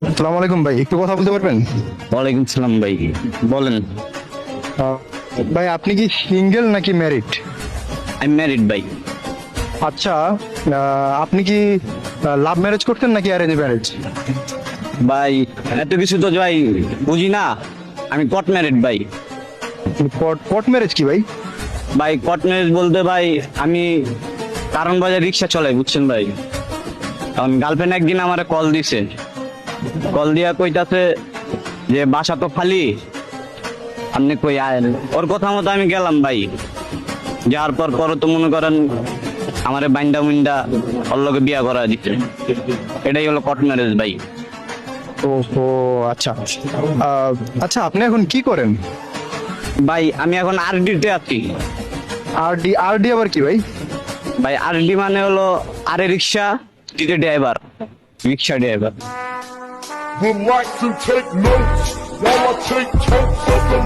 আসসালামু আলাইকুম ভাই, একটু কথা বলতে পারবেন? ওয়ালাইকুম সালাম ভাই, বলেন। আহ, ভাই আপনি কি সিঙ্গেল নাকি ম্যারিড? আমি ম্যারিড ভাই। আচ্ছা, আপনি কি লাভ ম্যারেজ করতেন নাকি অ্যারেঞ্জ ম্যারেজ? ভাই এত কিছু তো ভাই বুঝি না, আমি কট ম্যারিড ভাই। কোর্ট ম্যারেজ কি ভাই? ভাই কট ম্যারেজ বলতে ভাই আমি কারণ বাজার রিক্সা চলাই, বুঝছেন ভাই। কারণ গার্লফ্রেন্ড একদিন আমার কল দিছে, কল দিয়া কইতাছে যে বাসা তো খালি, আপনি কই আয়েন। ওর কথা মতো আমি গেলাম ভাই। যাওয়ার পর তো মনে করেন আমারে বাইন্দা মুইন্দা ওর লগে বিয়া করা দিচ্ছে। এটাই হলো কট ম্যারেজ ভাই। ও ও আচ্ছা। আচ্ছা, আপনি এখন কি করেন? ভাই আমি এখন আরডিতে আছি। আরডি? আরডি আবার কি ভাই? ভাই আরডি মানে হলো আরে রিক্সা, ডিতে driver, rickshaw driver. Would like to take notes while I take totes of the